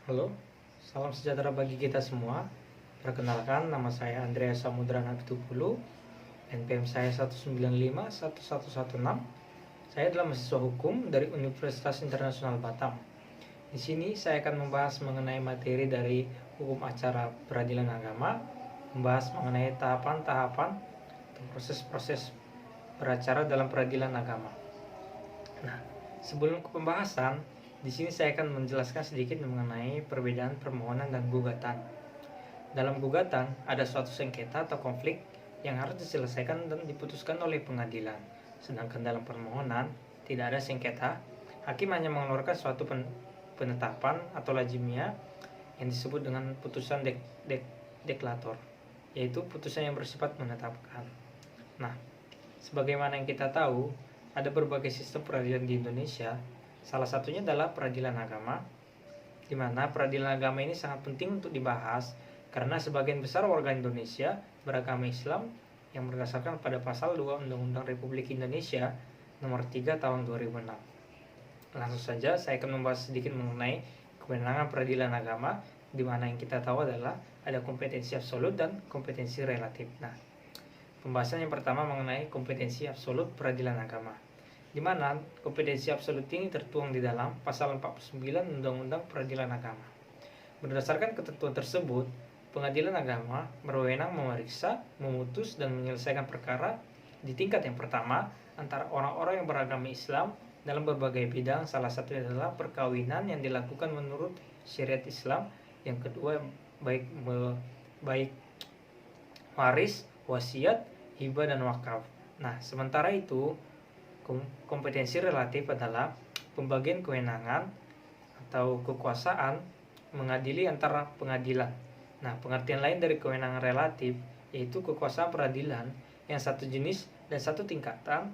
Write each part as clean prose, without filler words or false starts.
Halo, salam sejahtera bagi kita semua. Perkenalkan, nama saya Andreas Samudra Nabitupulu, NPM saya 1951116. Saya adalah mahasiswa hukum dari Universitas Internasional Batam. Di sini saya akan membahas mengenai materi dari hukum acara peradilan agama, membahas mengenai tahapan-tahapan atau proses-proses beracara dalam peradilan agama. Nah, sebelum ke pembahasan, di sini saya akan menjelaskan sedikit mengenai perbedaan permohonan dan gugatan. Dalam gugatan, ada suatu sengketa atau konflik yang harus diselesaikan dan diputuskan oleh pengadilan. Sedangkan dalam permohonan, tidak ada sengketa. Hakim hanya mengeluarkan suatu penetapan atau lazimiyah yang disebut dengan putusan deklator, yaitu putusan yang bersifat menetapkan. Nah, sebagaimana yang kita tahu, ada berbagai sistem peradilan di Indonesia. Salah satunya adalah peradilan agama, di mana peradilan agama ini sangat penting untuk dibahas karena sebagian besar warga Indonesia beragama Islam yang berdasarkan pada pasal 2 Undang-Undang Republik Indonesia nomor 3 tahun 2006. Langsung saja saya akan membahas sedikit mengenai kewenangan peradilan agama, di mana yang kita tahu adalah ada kompetensi absolut dan kompetensi relatif. Nah, pembahasan yang pertama mengenai kompetensi absolut peradilan agama, di mana kompetensi absolut ini tertuang di dalam pasal 49 Undang-Undang Peradilan Agama. Berdasarkan ketentuan tersebut, pengadilan agama berwenang memeriksa, memutus, dan menyelesaikan perkara di tingkat yang pertama antara orang-orang yang beragama Islam dalam berbagai bidang. Salah satunya adalah perkawinan yang dilakukan menurut syariat Islam. Yang kedua, baik waris, wasiat, hibah, dan wakaf. Nah, sementara itu kompetensi relatif adalah pembagian kewenangan atau kekuasaan mengadili antara pengadilan. Nah, pengertian lain dari kewenangan relatif yaitu kekuasaan peradilan yang satu jenis dan satu tingkatan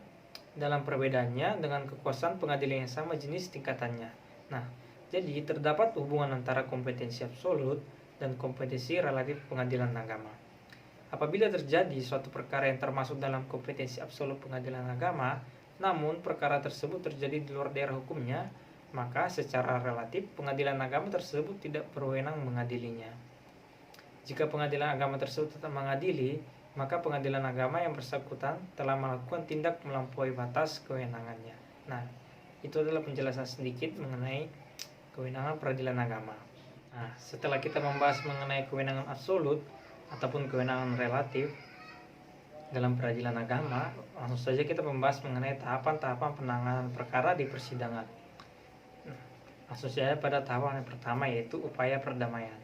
dalam perbedaannya dengan kekuasaan pengadilan yang sama jenis tingkatannya. Nah, jadi terdapat hubungan antara kompetensi absolut dan kompetensi relatif pengadilan agama. Apabila terjadi suatu perkara yang termasuk dalam kompetensi absolut pengadilan agama, namun perkara tersebut terjadi di luar daerah hukumnya, maka secara relatif pengadilan agama tersebut tidak berwenang mengadilinya. Jika pengadilan agama tersebut tetap mengadili, maka pengadilan agama yang bersangkutan telah melakukan tindak melampaui batas kewenangannya. Nah, itu adalah penjelasan sedikit mengenai kewenangan peradilan agama. Nah, setelah kita membahas mengenai kewenangan absolut ataupun kewenangan relatif dalam peradilan agama, langsung saja kita membahas mengenai tahapan-tahapan penanganan perkara di persidangan. Langsung saja pada tahapan yang pertama, yaitu upaya perdamaian.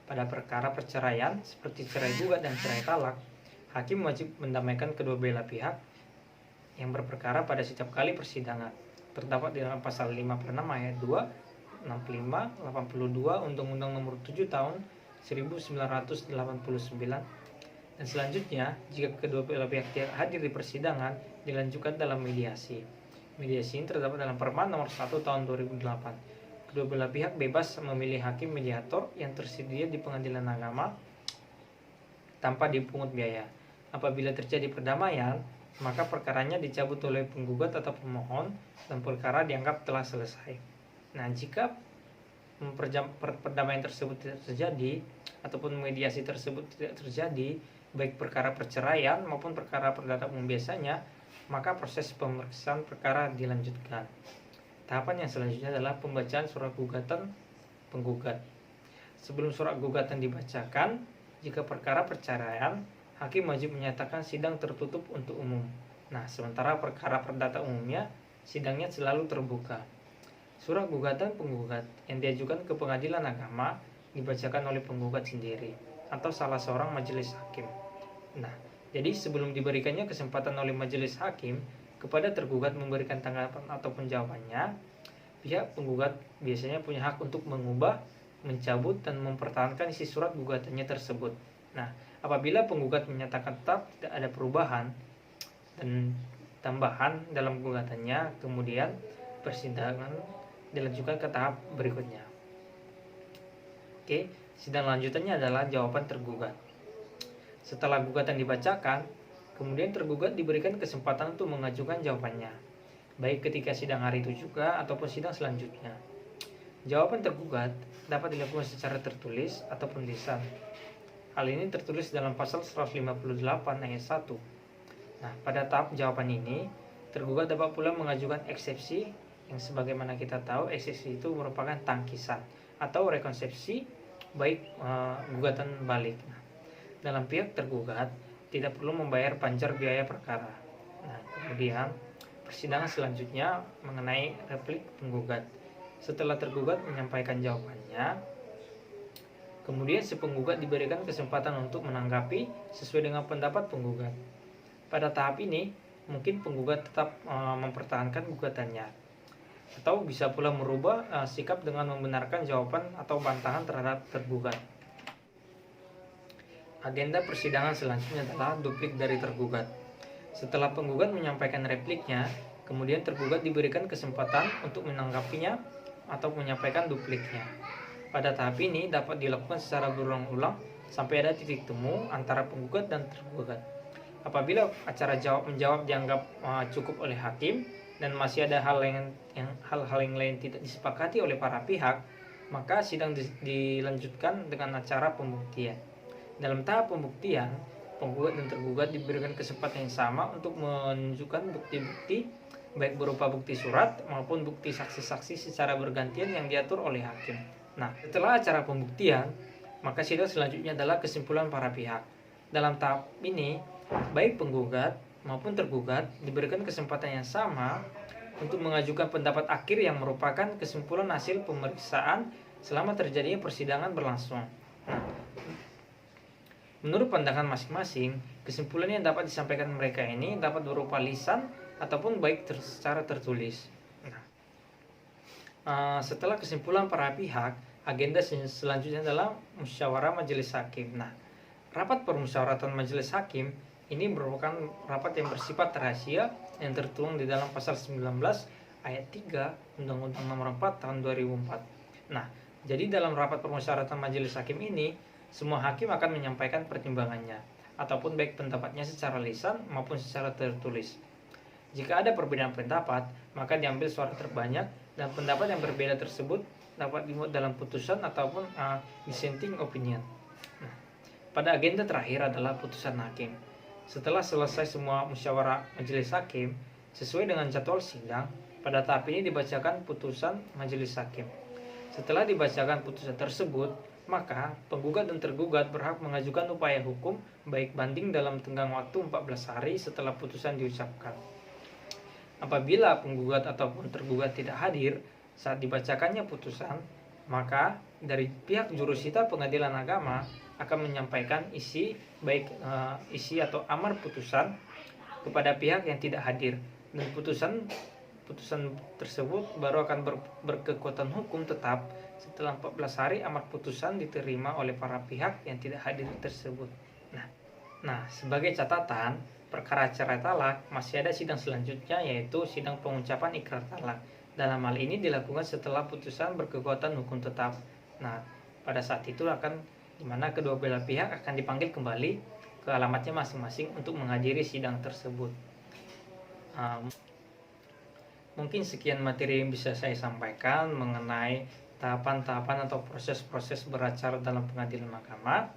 Pada perkara perceraian seperti cerai gugat dan cerai talak, hakim wajib mendamaikan kedua belah pihak yang berperkara pada setiap kali persidangan. Terdapat di dalam pasal 56 ayat 2, 65, 82 Undang-Undang Nomor 7 Tahun 1989. Dan selanjutnya, jika kedua belah pihak tidak hadir di persidangan, dilanjutkan dalam mediasi. Mediasi ini terdapat dalam Perma nomor 1 tahun 2008. Kedua belah pihak bebas memilih hakim mediator yang tersedia di pengadilan agama tanpa dipungut biaya. Apabila terjadi perdamaian, maka perkaranya dicabut oleh penggugat atau pemohon dan perkara dianggap telah selesai. Nah, jika perdamaian tersebut tidak terjadi ataupun mediasi tersebut tidak terjadi, baik perkara perceraian maupun perkara perdata umum biasanya, maka proses pemeriksaan perkara dilanjutkan. Tahapan yang selanjutnya adalah pembacaan surat gugatan penggugat. Sebelum surat gugatan dibacakan, jika perkara perceraian, hakim wajib menyatakan sidang tertutup untuk umum. Nah, sementara perkara perdata umumnya, sidangnya selalu terbuka. Surat gugatan penggugat yang diajukan ke pengadilan agama dibacakan oleh penggugat sendiri atau salah seorang majelis hakim. Nah, jadi sebelum diberikannya kesempatan oleh majelis hakim kepada tergugat memberikan tanggapan ataupun jawabannya, pihak penggugat biasanya punya hak untuk mengubah, mencabut, dan mempertahankan isi surat gugatannya tersebut. Nah, apabila penggugat menyatakan tetap tidak ada perubahan dan tambahan dalam gugatannya, kemudian persidangan dilanjutkan ke tahap berikutnya. Oke, sidang lanjutannya adalah jawaban tergugat. Setelah gugatan dibacakan, kemudian tergugat diberikan kesempatan untuk mengajukan jawabannya, baik ketika sidang hari itu juga ataupun sidang selanjutnya. Jawaban tergugat dapat dilakukan secara tertulis ataupun lisan. Hal ini tertulis dalam pasal 158 ayat 1. Nah, pada tahap jawaban ini, tergugat dapat pula mengajukan eksepsi yang sebagaimana kita tahu eksepsi itu merupakan tangkisan atau rekonsepsi baik gugatan balik. Nah, dalam pihak tergugat tidak perlu membayar panjar biaya perkara. Nah, kemudian persidangan selanjutnya mengenai replik penggugat. Setelah tergugat menyampaikan jawabannya, kemudian si penggugat diberikan kesempatan untuk menanggapi sesuai dengan pendapat penggugat. Pada tahap ini, mungkin penggugat tetap mempertahankan gugatannya, atau bisa pula merubah sikap dengan membenarkan jawaban atau bantahan terhadap tergugat. Agenda persidangan selanjutnya adalah duplik dari tergugat. Setelah penggugat menyampaikan repliknya, kemudian tergugat diberikan kesempatan untuk menanggapinya atau menyampaikan dupliknya. Pada tahap ini dapat dilakukan secara berulang-ulang sampai ada titik temu antara penggugat dan tergugat. Apabila acara jawab-menjawab dianggap cukup oleh hakim dan masih ada hal-hal yang lain tidak disepakati oleh para pihak, maka sidang dilanjutkan dengan acara pembuktian. Dalam tahap pembuktian, penggugat dan tergugat diberikan kesempatan yang sama untuk menunjukkan bukti-bukti baik berupa bukti surat maupun bukti saksi-saksi secara bergantian yang diatur oleh hakim. Nah, setelah acara pembuktian, maka sidang selanjutnya adalah kesimpulan para pihak. Dalam tahap ini, baik penggugat maupun tergugat diberikan kesempatan yang sama untuk mengajukan pendapat akhir yang merupakan kesimpulan hasil pemeriksaan selama terjadinya persidangan berlangsung. Nah, menurut pandangan masing-masing, kesimpulan yang dapat disampaikan mereka ini dapat berupa lisan ataupun baik secara tertulis. Nah, setelah kesimpulan para pihak, agenda selanjutnya adalah musyawarah majelis hakim. Nah, rapat permusyawaratan majelis hakim ini merupakan rapat yang bersifat rahasia yang tertuang di dalam pasal 19 ayat 3 Undang-Undang Nomor 4 Tahun 2004. Nah, jadi dalam rapat permusyawaratan majelis hakim ini, semua hakim akan menyampaikan pertimbangannya ataupun baik pendapatnya secara lisan maupun secara tertulis. Jika ada perbedaan pendapat, maka diambil suara terbanyak dan pendapat yang berbeda tersebut dapat dimuat dalam putusan ataupun dissenting opinion. Nah, pada agenda terakhir adalah putusan hakim. Setelah selesai semua musyawarah majelis hakim, sesuai dengan jadwal sidang, pada tahap ini dibacakan putusan majelis hakim. Setelah dibacakan putusan tersebut, maka penggugat dan tergugat berhak mengajukan upaya hukum baik banding dalam tenggang waktu 14 hari setelah putusan diucapkan. Apabila penggugat ataupun tergugat tidak hadir saat dibacakannya putusan, maka dari pihak jurusita pengadilan agama akan menyampaikan isi atau amar putusan kepada pihak yang tidak hadir, dan putusan tersebut baru akan berkekuatan hukum tetap setelah 14 hari amar putusan diterima oleh para pihak yang tidak hadir tersebut. Nah, sebagai catatan, perkara cerai talak masih ada sidang selanjutnya, yaitu sidang pengucapan ikrar talak. Dalam hal ini dilakukan setelah putusan berkekuatan hukum tetap. Nah, pada saat itu di mana kedua belah pihak akan dipanggil kembali ke alamatnya masing-masing untuk menghadiri sidang tersebut. Mungkin sekian materi yang bisa saya sampaikan mengenai tahapan-tahapan atau proses-proses beracara dalam pengadilan agama.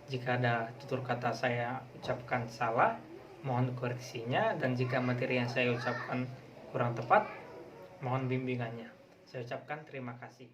Jika ada tutur kata saya ucapkan salah, mohon koreksinya, dan jika materi yang saya ucapkan kurang tepat, mohon bimbingannya. Saya ucapkan terima kasih.